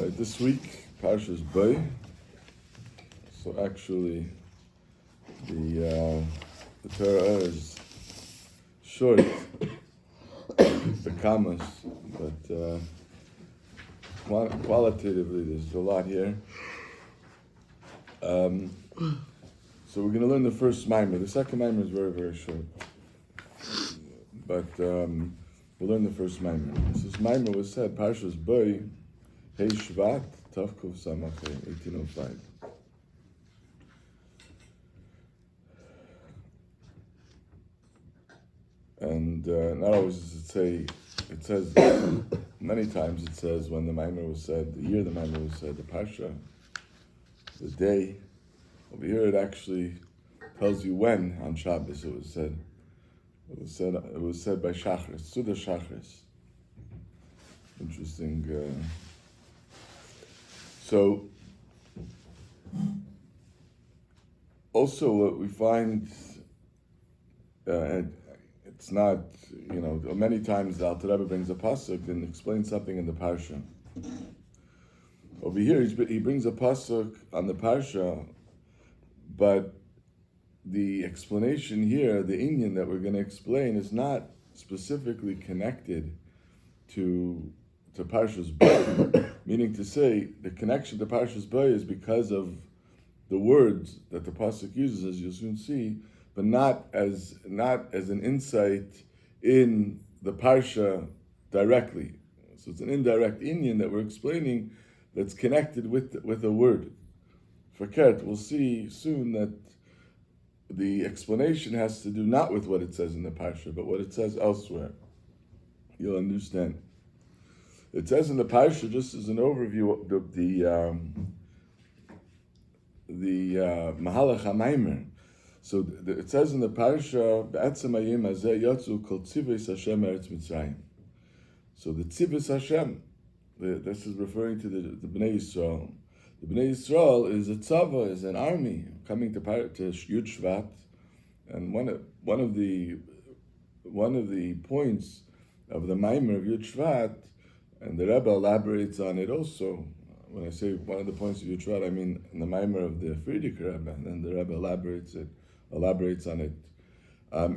This week, Parshas Bay. So actually, the Torah is short, the commas, but qualitatively there's a lot here. So we're going to learn the first mimer. The second mimer is very, very short. But we'll learn the first mimer. This mimer was said, Parshas Bay, Hey Shvat, Tavkov Samachay, 1805. And not always does it say, it says, many times it says when the mimer was said, the year the mimer was said, the Parsha, the day. Over here it actually tells you when on Shabbos it was said. It was said by Shachris, Suda Shachris. Interesting. So, also what we find, it's not, many times the Alter Rebbe brings a pasuk and explains something in the parsha. Over here, he brings a pasuk on the parsha, but the explanation here, the inyan that we're going to explain, is not specifically connected to Parshas Bay. Meaning to say, the connection to Parshas Bay is because of the words that the pasuk uses, as you'll soon see, but not as an insight in the parsha directly. So it's an indirect inyan that we're explaining that's connected with a word. For Kert, we'll see soon that the explanation has to do not with what it says in the parsha, but what it says elsewhere. You'll understand. It says in the parsha, just as an overview, the Mahalach HaMaimer. So it says in the parsha, "Be'etzem hayom hazeh yatzu kol tzivos Hashem eretz Mitzrayim." So the tzivos Hashem, this is referring to the Bnei Yisrael. The Bnei Yisrael is a tzava, is an army coming to Yud Shvat, and one of the points of the Maimer of Yud Shvat, and the Rebbe elaborates on it also. When I say one of the points of Yud Shvat, I mean in the Maimer of the Friedrich Rebbe, and then the Rebbe elaborates on it,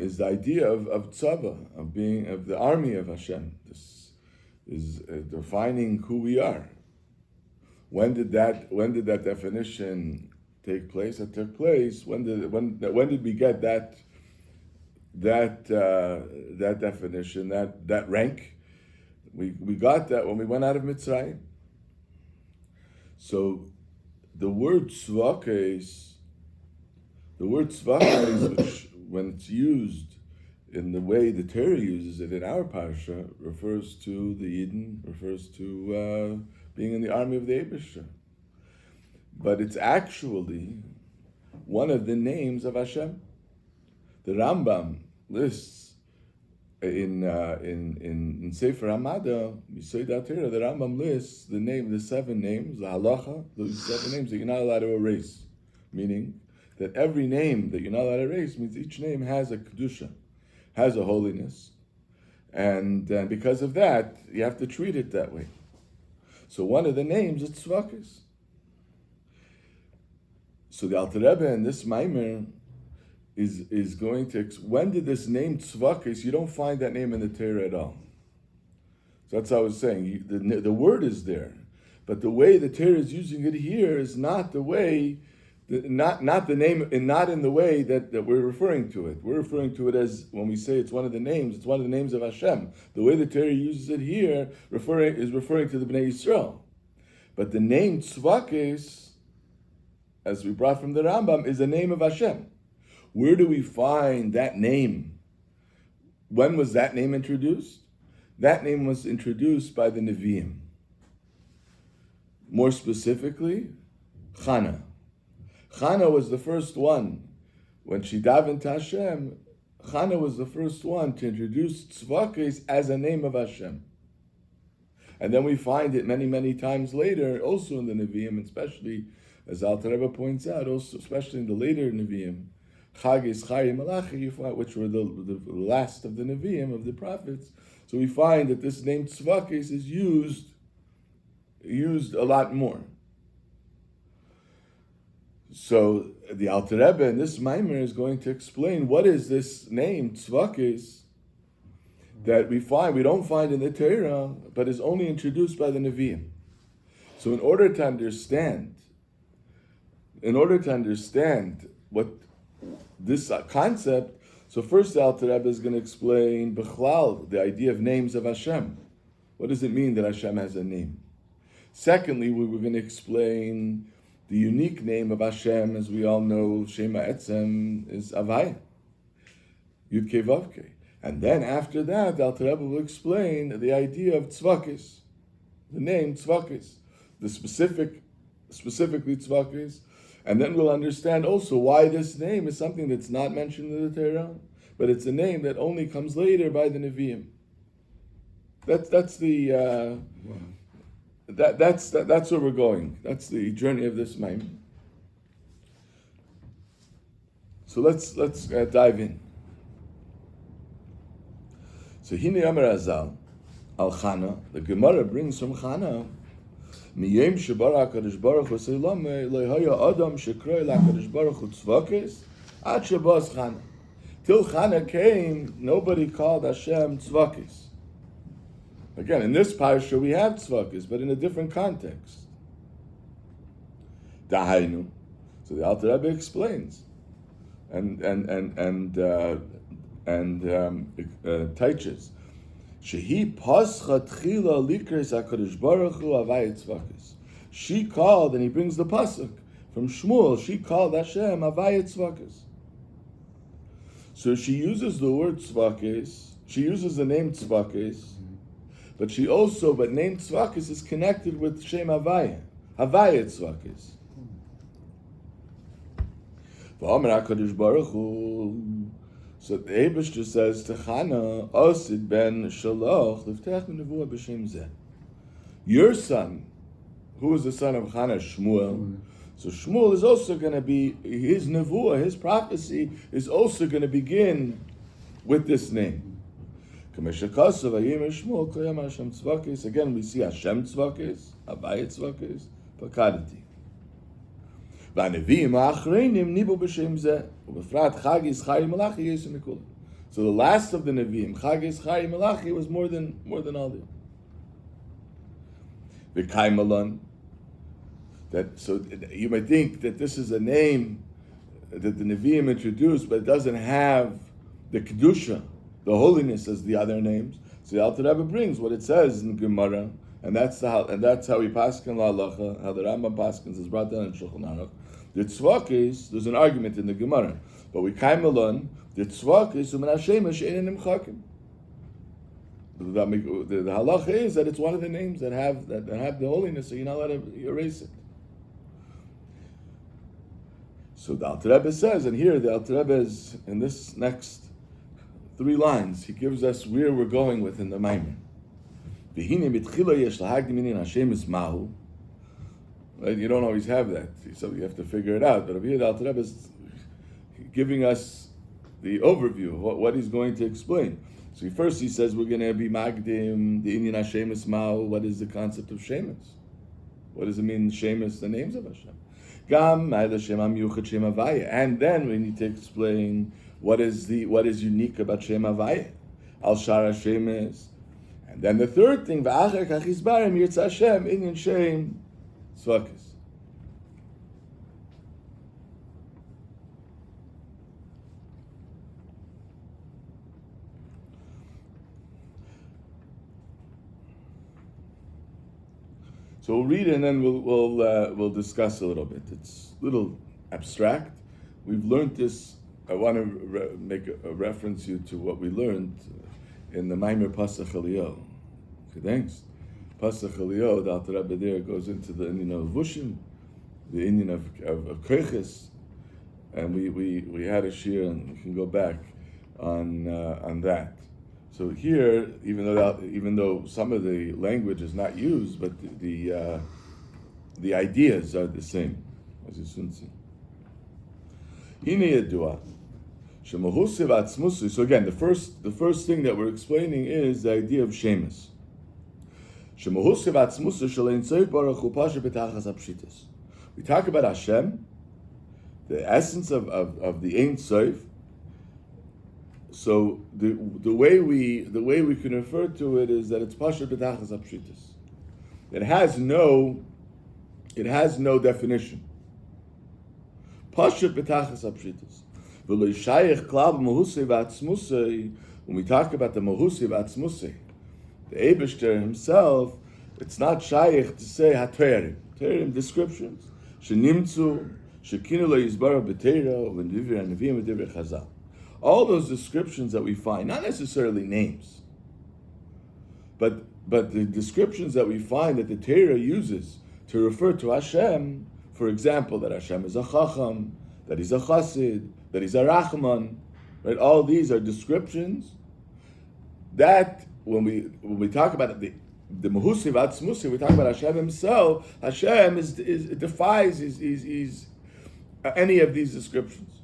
is the idea of tzava, of the army of Hashem. This is defining who we are. When did that definition take place? It took place when did we get that definition, that rank? We got that when we went out of Mitzrayim. So the word tzvakes, which when it's used in the way the Torah uses it in our parsha, refers to the Yidden, refers to being in the army of the Eibusher. But it's actually one of the names of Hashem. The Rambam lists in Sefer Hamada, Yisod Torah, the Rambam lists the 7 names, the halacha, those 7 names that you're not allowed to erase. Meaning that every name that you're not allowed to erase means each name has a kedusha, has a holiness, and because of that, you have to treat it that way. So one of the names is Tzvakis. So the Alter Rebbe in this Maimer is going to, when did this name Tzvakis, you don't find that name in the Torah at all. So that's how I was saying, the word is there, but the way the Torah is using it here is not the way, not the name, and not in the way that we're referring to it. We're referring to it as, when we say it's one of the names, it's one of the names of Hashem. The way the Torah uses it here is referring to the Bnei Yisrael. But the name Tzvakis, as we brought from the Rambam, is the name of Hashem. Where do we find that name? When was that name introduced? That name was introduced by the Nevi'im. More specifically, Chana. Chana was the first one. When she davened to Hashem, Chana was the first one to introduce Tzvakis as a name of Hashem. And then we find it many, many times later, also in the Nevi'im, especially, as Alter Rebbe points out, also especially in the later Nevi'im, Chagis, Chayim, Malachi, which were the last of the Nevi'im, of the prophets. So we find that this name Tzvakis is used used a lot more. So the Alter Rebbe in this Maimer is going to explain what is this name Tzvakis that we don't find in the Torah, but is only introduced by the Nevi'im. So in order to understand what this concept, so first the Alter Rebbe is going to explain Bechlal, the idea of names of Hashem. What does it mean that Hashem has a name? Secondly, we were going to explain the unique name of Hashem, as we all know, Shema Etzem, is Avaya, Yud Kei Vav Kei. And then after that, the Alter Rebbe will explain the idea of Tzvakis, the name Tzvakis, the specifically Tzvakis, and then we'll understand also why this name is something that's not mentioned in the Torah, but it's a name that only comes later by the Nevi'im. That's where we're going. That's the journey of this Maimon. So let's dive in. So Hine Amar Azal al Chana, the Gemara brings from Chana, Miyem Shebara HaKadosh Baruch Hu Seilame Lehaya Adam Shekroi LaKadosh Baruch Hu Tzvakis Ad Shebaz Chana. Till Chana came, nobody called Hashem Tzvakis. Again, in this parsha we have Tzvakis, but in a different context. Dahainu. So the Alter Rebbe explains and teaches. Shehi pascha tchila likres HaKadosh Baruch Hu Havaya Tzvakis. She called, and he brings the pasuk from Shmuel. She called Hashem Havaya Tzvakis. So she uses the word Tzvakis. She uses the name Tzvakis. But name Tzvakis is connected with Shem Havaya Tzvakis. V'amar HaKadosh Baruch Hu. So the Eibishter says to Chana, Osid ben Shaloch liftech nevuah b'shem zeh. Your son, who is the son of Chana, Shmuel. So Shmuel is also going to be, his nevuah, his prophecy is also going to begin with this name. Again, we see Hashem Tzvakis, Havaya Tzvakis, Pakadati. So the last of the Nevi'im, Chagis Chari Malachi, was more than all the V'kai that. So you might think that this is a name that the Nevi'im introduced, but it doesn't have the Kedusha, the holiness as the other names. So the Alter Rebbe brings what it says in Gemara, and that's how we paskin la halacha, how the Rambam paskins is brought down in Shulchan Aruch. The Tzvakis, there's an argument in the Gemara, but we kaim alon the Tzvakis u'min Hashem she'ein nimchakim. The halacha is that it's one of the names that have the holiness, so you're not allowed to erase it. So the Alter Rebbe says, and here the Alter Rebbe is in this next 3 lines, he gives us where we're going within the Maimer. Right? You don't always have that, so you have to figure it out. But over here, the Alter Rebbe is giving us the overview of what he's going to explain. So first he says we're going to be Magdim, the Inyan Hashemus Ma'u. What is the concept of Shemus? What does it mean, Shemus, the names of Hashem? Gam, Hashem Yuchad Shem Havaya. And then we need to explain what is unique about Shem Havaya. Al Shara Shemus. And then the third thing, V'acher Kachizbarim Yirtza Hashem Inyan Shem Tzvakis. So we'll read it and then we'll discuss a little bit. It's a little abstract. We've learned this. I want to make a reference you to what we learned in the Maimer Pasach Eliyah. Thanks. Pasach Eliyah, the Alter Rebbe there goes into the Indian of Vushim, the Indian of Koiches, and we had a shir, and we can go back on that. So here, even though some of the language is not used, but the ideas are the same, as you soon see. So again, the first thing that we're explaining is the idea of Shemus. We talk about Hashem, the essence of the Ein Sof. So the way we can refer to it is that it's Pasha B'tachas HaPshitas. It has no definition. Pasha B'tachas HaPshitas. V'lo shayich klal b'mehusei v'atzmusei. When we talk about the Mahusei v'atzmusei, the Eibishter himself, it's not shaykh to say ha-terim. Terim descriptions. Shenimtzu, shekinu lo yizbarach b'teira, v'nivir hanavim v'divrei chazal. All those descriptions that we find, not necessarily names, but the descriptions that we find that the Torah uses to refer to Hashem, for example, that Hashem is a chacham, that he's a chassid, that he's a rachman, right? All these are descriptions that when we talk about the Mahusei v'atzmusei, we talk about Hashem himself. Hashem defies any of these descriptions.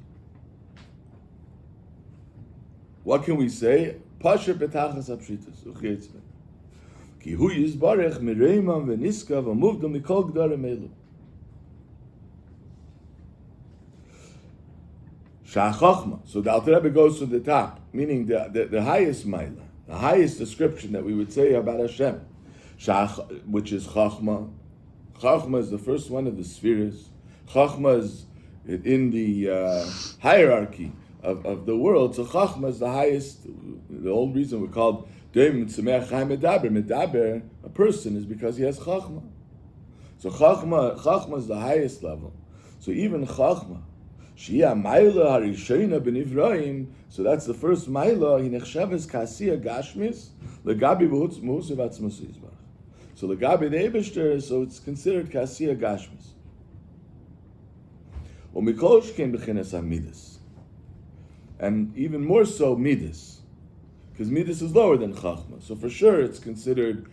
What can we say? Pasha b'tachas hapshitas u'chitzvah. Ki hu yizbarech mireimam v'niska v'muvdom mikol gdarim elu. Sha'achachma. So the Alter Rebbe goes to the top, meaning the highest maila, the highest description that we would say about Hashem, which is Chachma. Chachma is the first one of the spheres. Chachma is in the hierarchy of the world. So Chachma is the highest. The whole reason we're called Deim Tzemeach Chaim Medaber. Medaber, a person, is because he has Chachma. So Chachma is the highest level. So even Chachma, Shia Maila Harishayna B'Nivraim, so that's the first Maila, he nechshavas Kasiya Gashmis, Legabi Mahusei v'atzmusei Yizbarach. So Legabi the Eibishter, so it's considered Kasiya Gashmis. Umikol Shkein B'chinas HaMidas. And even more so Midas. Because Midas is lower than Chachma. So for sure it's considered,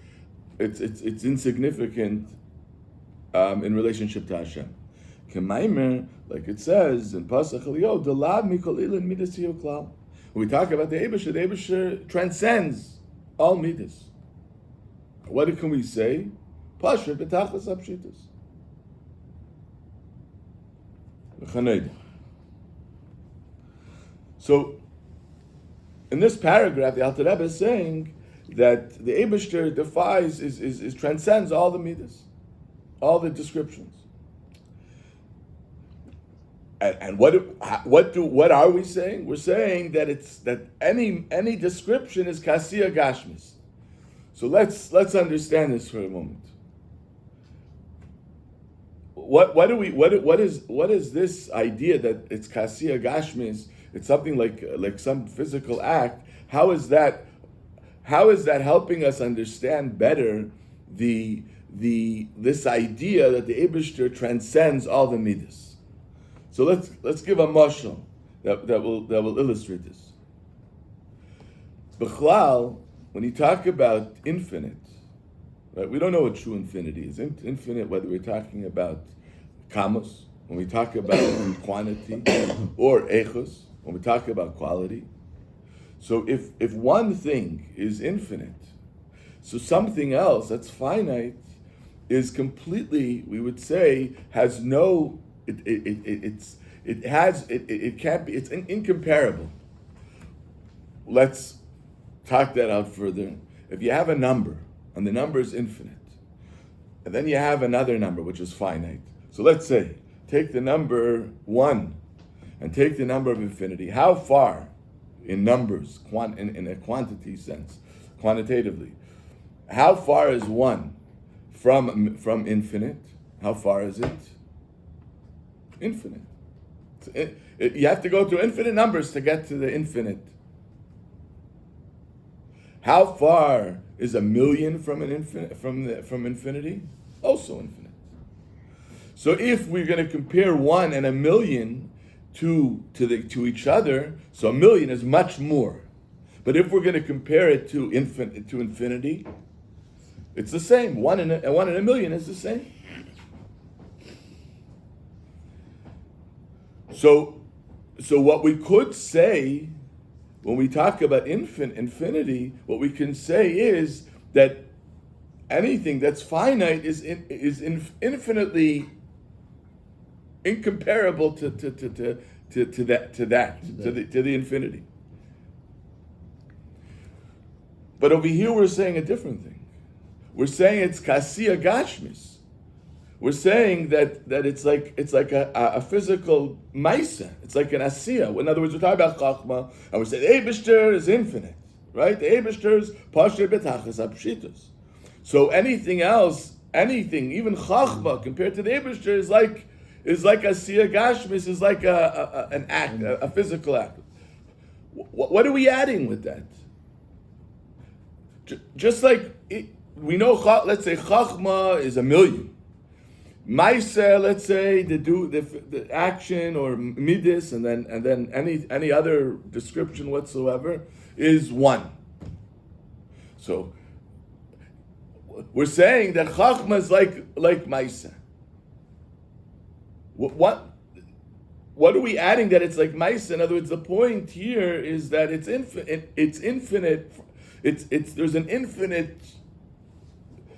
it's insignificant in relationship to Hashem. Kemaimer, like it says in Pasach Eliyot, Delav mikol ilin midas hiyu klal. When we talk about the Eibishter transcends all midas. What can we say? Pasha b'tachas hapshitas. So, in this paragraph, the Alter Rebbe is saying that the Eibishter defies, transcends all the midas, all the descriptions. And what are we saying? We're saying that any description is Kasiya Gashmis. So let's understand this for a moment. What is this idea that it's Kasiya Gashmis? It's something like some physical act. How is that helping us understand better this idea that the Eibishter transcends all the midas? So let's give a mashal that will illustrate this. B'chlal, when you talk about infinite, right? We don't know what true infinity is. Infinite, whether we're talking about kamos, when we talk about quantity, or echos, when we talk about quality. So if one thing is infinite, so something else that's finite is completely, we would say, has no. It's incomparable. Let's talk that out further. If you have a number, and the number is infinite, and then you have another number which is finite. So let's say, take the number 1, and take the number of infinity. How far, in numbers, in a quantity sense, quantitatively, how far is 1 from infinite? How far is it? Infinite. You have to go through infinite numbers to get to the infinite. How far is 1,000,000 from from infinity? Also infinite. So if we're going to compare 1 and 1,000,000 to each other, so 1,000,000 is much more. But if we're going to compare it to infinity, it's the same. 1 and 1,000,000 is the same. So what we could say when we talk about infinity, what we can say is that anything that's finite is infinitely incomparable to the infinity. But over here we're saying a different thing. We're saying it's kasiya gashmis. We're saying that it's like a physical maisa. It's like an asiya. In other words, we're talking about chachma, and we say the Eibishter is infinite, right? The Eibishter is pasher betachas apshitus. So anything else, even chachma compared to the Eibishter is like asiya gashmis, is like an act, a physical act. What are we adding with that? Just like we know, let's say chachma is 1,000,000. Maisa, let's say the action or midis, and then any other description whatsoever is 1. So we're saying that chachma is like maisa. What are we adding that it's like maisa? In other words, the point here is that it's infinite. It's infinite. There's an infinite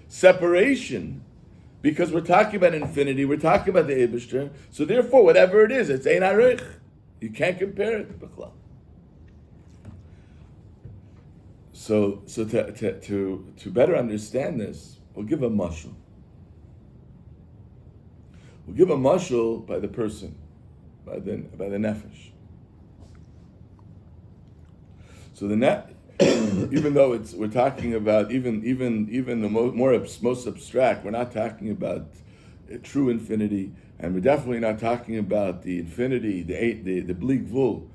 separation. Because we're talking about infinity, we're talking about the Eibishter, so therefore, whatever it is, it's ein arich. You can't compare it to B'chlal. So to better understand this, we'll give a mashal. We'll give a mashal by the person, by the nefesh. So even though we're talking about even the most abstract, we're not talking about a true infinity, and we're definitely not talking about the infinity, the blig vul,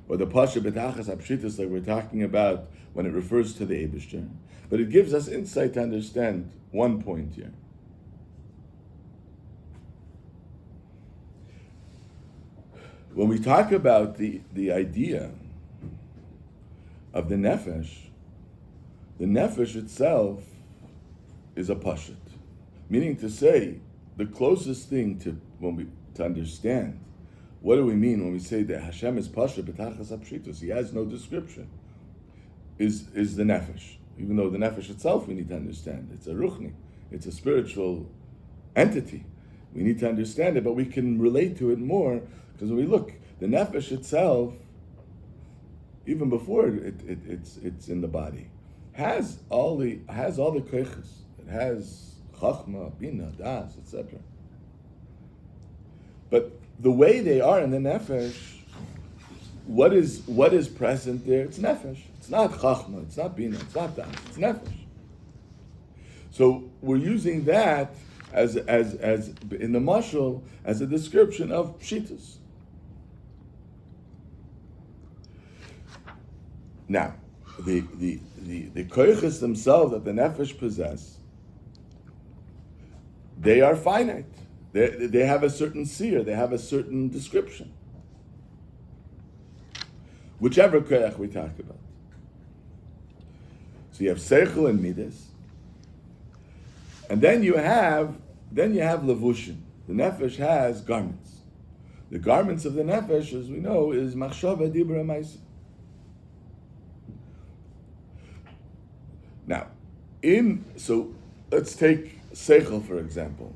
or the pasha betachas apshitus like we're talking about when it refers to the Eibishter. But it gives us insight to understand one point here. When we talk about the idea of the nefesh itself is a pashut, meaning to say the closest thing to understand what do we mean when we say that Hashem is pasha b'tachas apshitus. He has no description. Is the nefesh, even though the nefesh itself we need to understand. It's a ruchni, it's a spiritual entity. We need to understand it, but we can relate to it more because when we look, the nefesh itself, even before it's in the body, has all the koiches. It has chachma, bina, das, etc. But the way they are in the nefesh, what is present there? It's nefesh. It's not chachma. It's not bina. It's not das. It's nefesh. So we're using that as in the mashal as a description of pshitus. Now, the koiches themselves that the nefesh possess, they are finite. They have a certain seer. They have a certain description. Whichever koich we talk about. So you have seichel and midas, and then you have levushin. The nefesh has garments. The garments of the nefesh, as we know, is machshava, dibra, ma'aseh. Now, so let's take seichel for example.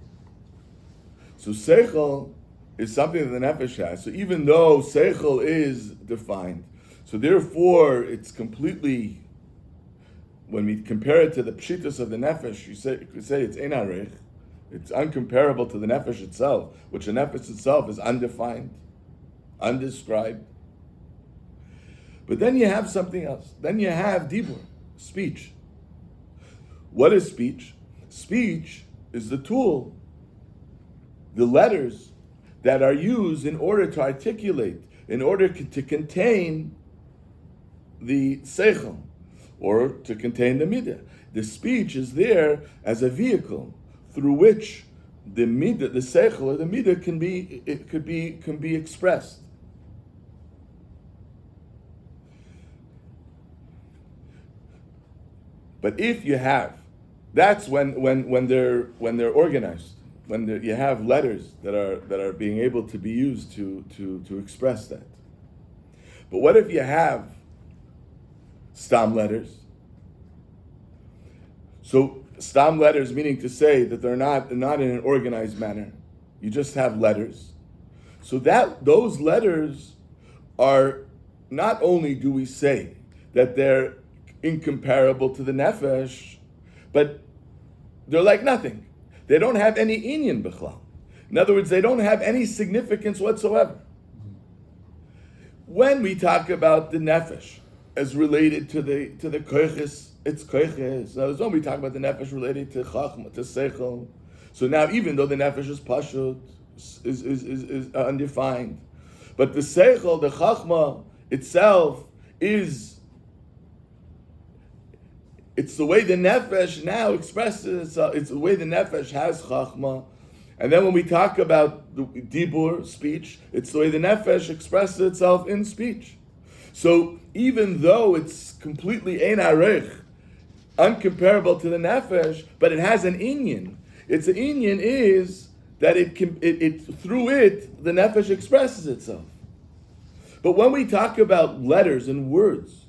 So seichel is something that the nefesh has. So even though seichel is defined, so therefore it's completely, when we compare it to the pshitus of the nefesh, you could say it's ein arich. It's uncomparable to the nefesh itself, which the nefesh itself is undefined, undescribed. But then you have something else. Then you have dibur, speech. What is speech? Speech is the tool, the letters that are used in order to articulate, in order to contain the seichel, or to contain the midah. The speech is there as a vehicle through which the midah, the seichel or the midah can be expressed. But if you have, that's when they're organized, when you have letters that are being able to be used to express that. But what if you have stam letters? So Stam letters, meaning to say that they're not in an organized manner. You just have letters. So that those letters are, not only do we say that they're incomparable to the nefesh, but they're like nothing. They don't have any inyan b'chlal. In other words, they don't have any significance whatsoever. When we talk about the nefesh as related to the koiches, it's koiches. Now, when we talk about the nefesh related to chachma, to seichel, so now even though the nefesh is pashut, is undefined, but the seichel, the chachma itself is, it's the way the nefesh now expresses itself. It's the way the nefesh has chachma. And then when we talk about the dibur, speech, it's the way the nefesh expresses itself in speech. So even though it's completely ein arich, uncomparable to the nefesh, but it has an inyan. Its inyan is that it through it the nefesh expresses itself. But when we talk about letters and words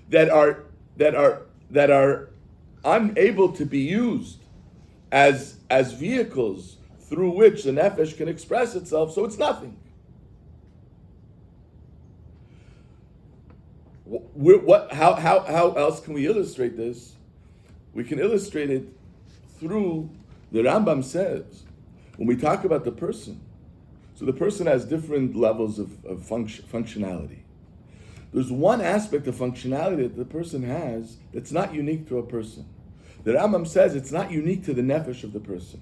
that are unable to be used as vehicles through which the nefesh can express itself, so it's nothing. How else can we illustrate this? We can illustrate it through, the Rambam says, when we talk about the person, so the person has different levels of functionality. There's one aspect of functionality that the person has that's not unique to a person. The Rambam says it's not unique to the nefesh of the person.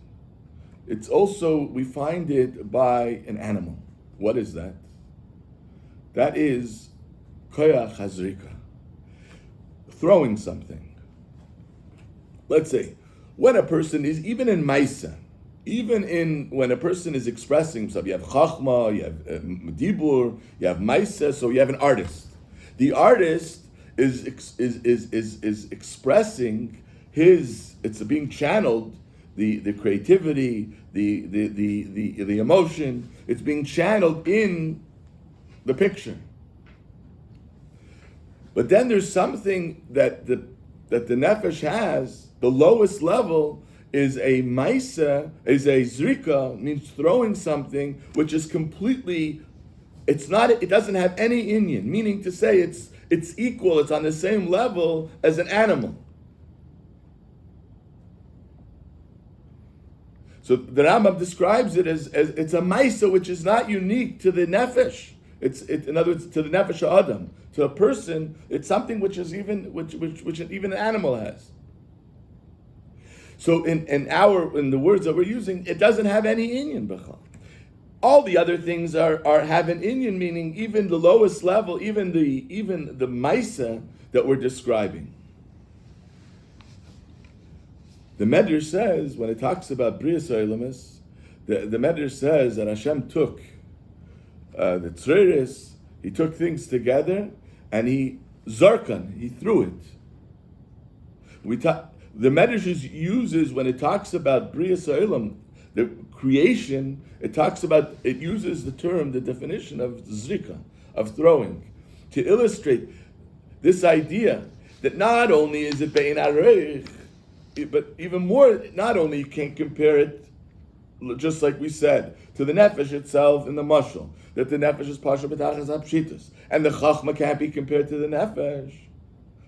It's also, we find it by an animal. What is that? That is koyach hazrika, throwing something. Let's say, when a person is, even in Maisa, when a person is expressing himself, you have chachma, you have dibur, you have Maisa, so you have an artist. The artist is expressing it's being channeled, the creativity, the emotion, it's being channeled in the picture. But then there's something that the nefesh has, the lowest level is a maisa, is a zrika, means throwing something, which is completely, it doesn't have any inyan, meaning to say it's equal, it's on the same level as an animal. So the Rambam describes it as it's a maisa which is not unique to the nefesh. In other words, to the nefesh adam, to a person, it's something which is which even an animal has. So in the words that we're using, it doesn't have any inyan b'chal. All the other things have an inyan, meaning even the lowest level, even the maisa that we're describing. The Medrash says, when it talks about Bria Soilamis, the Medrash says that Hashem took the tzreires, he took things together, and he threw it. The Medrash uses, when it talks about Bria Soilam, the creation, it uses the definition of zrika, of throwing, to illustrate this idea that not only is it bein areich, but even more, not only you can't compare it, just like we said, to the nefesh itself in the mashal, that the nefesh is pasha b'tachas hapshitus, and the chachma can't be compared to the nefesh,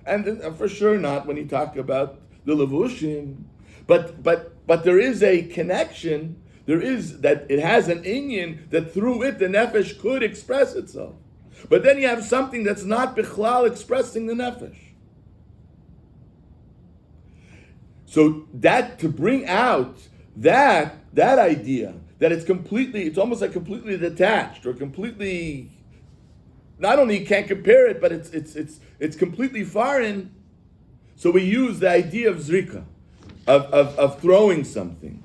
and for sure not when you talk about the levushim, but there is a connection. There is that it has an inyan that through it the nefesh could express itself, but then you have something that's not bichlal expressing the nefesh. So that, to bring out that idea that it's almost like completely detached or completely, not only you can't compare it, but it's completely foreign. So we use the idea of zrika, of throwing something,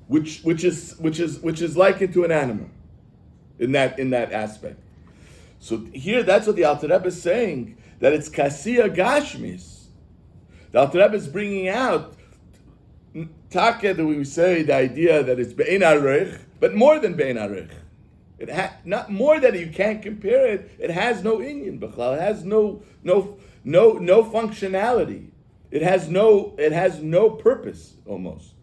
which is likened to an animal in that aspect. So here, that's what the Alter Rebbe is saying, that it's kasiya gashmis. The Alter Rebbe is bringing out taka, that we say the idea that it's be'en arich, but more than be'en arich. Not more that you can't compare it. It has no inyan b'chlal. It has no functionality. It has no purpose almost.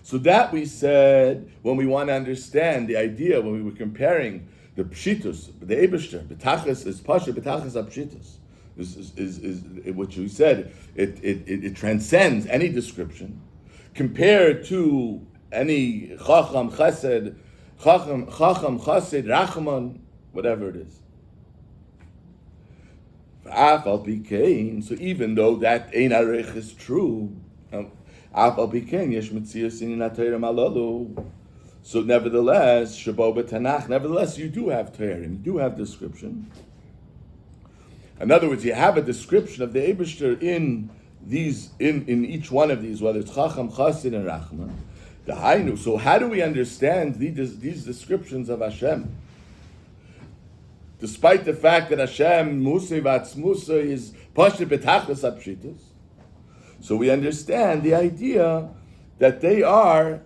So that we said when we want to understand the idea, when we were comparing the pshitus, the Eibishter, betachas is pasha, betachas apshitus. This is what you said. It transcends any description, compared to any chacham chesed, rachman, whatever it is. So even though that ein arich is true, so nevertheless, nevertheless, you do have Torah, you do have description. In other words, you have a description of the Eibishter in each one of these, whether it's Chacham, Chassid, and Rachman. So how do we understand these descriptions of Hashem? Despite the fact that Hashem, Musa Vatzmusa, is Pasha Betachas Apshitas, so we understand the idea that they are,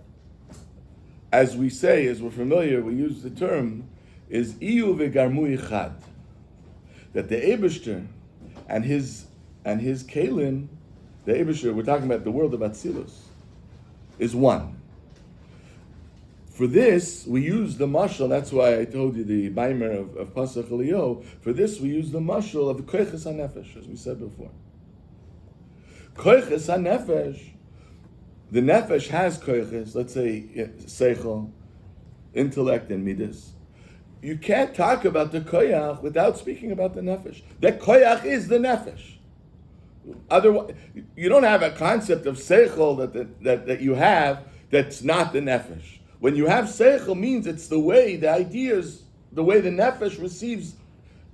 as we say, as we're familiar, we use the term, is Iyu v'garmu yichad. That the Eibishter and his Kalim, the Eibishter, we're talking about the world of Atzilus, is one. For this, we use the mashal, that's why I told you the Meyer of Pasach Eliyahu, for this we use the mashal of the Koiches HaNefesh, as we said before. Koiches HaNefesh, the Nefesh has Koiches, let's say Seichel, intellect and Midas. You can't talk about the Koyach without speaking about the Nefesh. That Koyach is the Nefesh. Otherwise, you don't have a concept of Seichel that you have that's not the Nefesh. When you have Seichel, means it's the way, the ideas, the way the Nefesh receives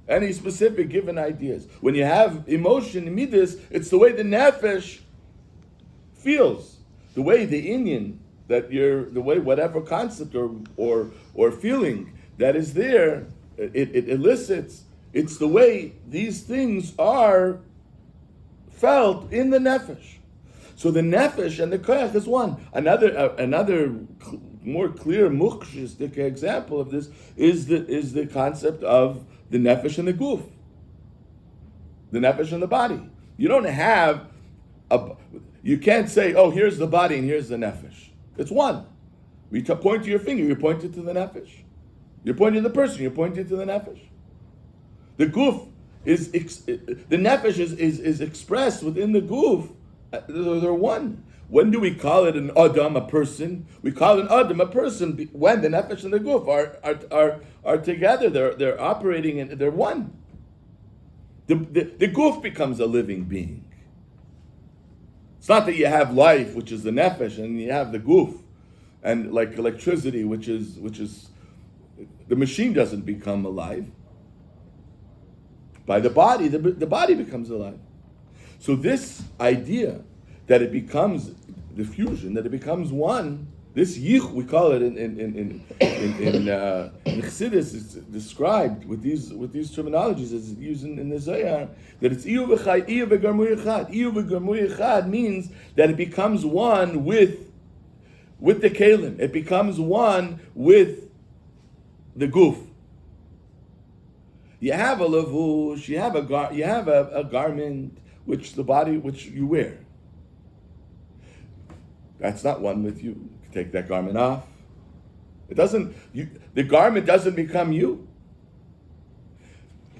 any specific given ideas. When you have emotion, Midas, it's the way the Nefesh feels. The way the Inyan, the way whatever concept or feeling that is there, it elicits. It's the way these things are felt in the nefesh. So the nefesh and the koyach is one. Another more clear mukshis example of this is the concept of the nefesh and the guf, the nefesh and the body. You don't have you can't say, oh, here's the body and here's the nefesh. It's one. We point to your finger, you point it to the nefesh. You're pointing to the person, you're pointing to the nefesh. The guf the nefesh is expressed within the guf. They're one. When do we call it an adam, a person? We call an adam a person when the nefesh and the guf are together. They're operating and they're one. The guf becomes a living being. It's not that you have life, which is the nefesh, and you have the guf, and like electricity, which is the machine doesn't become alive. By the body, the body becomes alive. So this idea that it becomes the fusion, that it becomes one, this yich, we call it in Chassidus, it's described with these terminologies as used in the Zohar, that it's iyu v'garmu yichad. Iyu v'garmu yichad means that it becomes one with the kelim. It becomes one with the guf. You have a lavush, you have a garment which you wear. That's not one with you. You can take that garment off. The garment doesn't become you.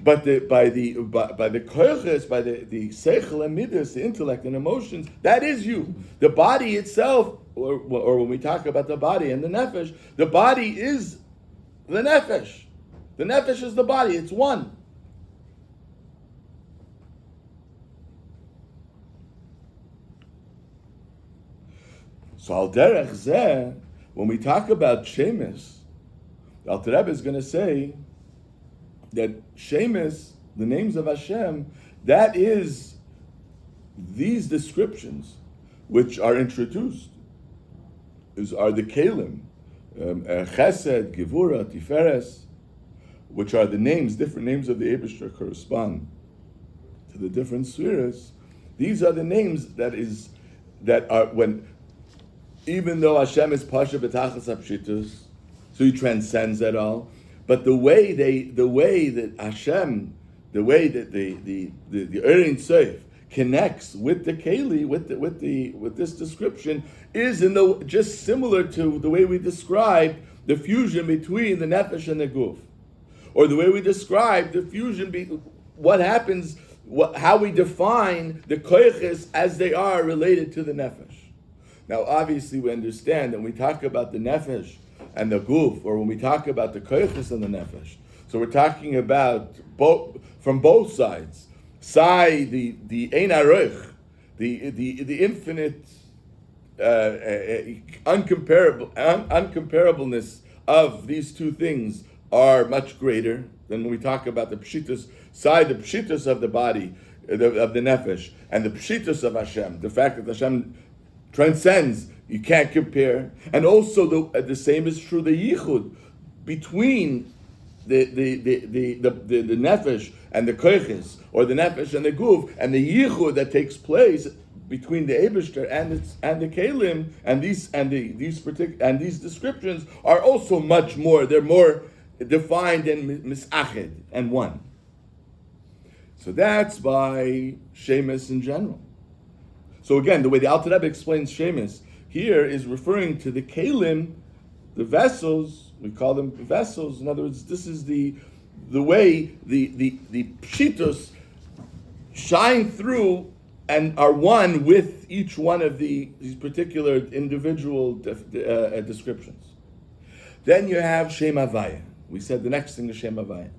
But by the koyches, by the seichel and midas, the intellect and emotions, that is you. The body itself, or when we talk about the body and the nefesh, the body is the nefesh. The nefesh is the body. It's one. So al derech zeh, when we talk about Shemus, the Alter Rebbe is going to say that Shemus, the names of Hashem, that is these descriptions which are introduced, are the Kalim, Chesed, Gevura, Tiferes, which are the names, different names of the Eibishter correspond to the different spheres. These are the names that are when, even though Hashem is Pasha B'tachas Apshitus, so He transcends that all. But the way that Hashem the way that the Ein Sof connects with the Keli, with this description, is just similar to the way we describe the fusion between the nefesh and the guf, or the way we describe the fusion, what happens, how we define the koiches as they are related to the nefesh. Now, obviously, we understand that when we talk about the nefesh and the guf, or when we talk about the koiches and the nefesh, so we're talking about both from both sides. Sai, the ein aroich, the infinite uncomparableness of these two things are much greater than when we talk about the pshitus side, the pshitus of the body, of the nefesh, and the pshitus of Hashem, the fact that Hashem transcends, you can't compare. And also the same is true, the yichud between the nefesh and the koiches, or the nefesh and the guf, and the yichud that takes place between the Eibishter and the Kelim, and these descriptions are also much more. They're more defined and misached and one. So that's by Shemus in general. So again, the way the Alter Rebbe explains Shemus here is referring to the Kelim, the vessels. We call them vessels. In other words, this is the way the pshitos shine through and are one with each one of these particular individual descriptions. Then you have Shem Havaya. We said the next thing is Shem Havaya.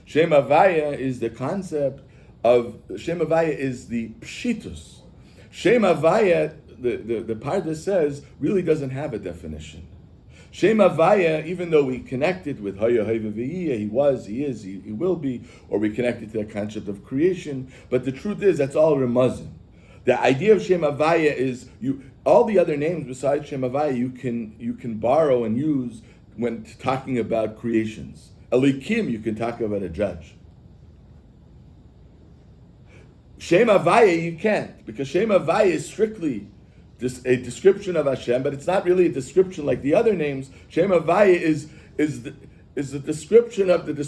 Shem Havaya is the concept of, Shem Havaya is the pshitos. Shem Havaya, the Parshas says, really doesn't have a definition. Shem Havaya, even though we connect it with Haya Haya V'Yiyeh, he was, he is, he will be, or we connect it to the concept of creation, but the truth is that's all Ramazim. The idea of Shem Havaya is all the other names besides Shem Havaya you can borrow and use when talking about creations. Elikim, you can talk about a judge. Shem Havaya you can't, because Shem Havaya is strictly a description of Hashem, but it's not really a description like the other names. Shem Havaya is the description of the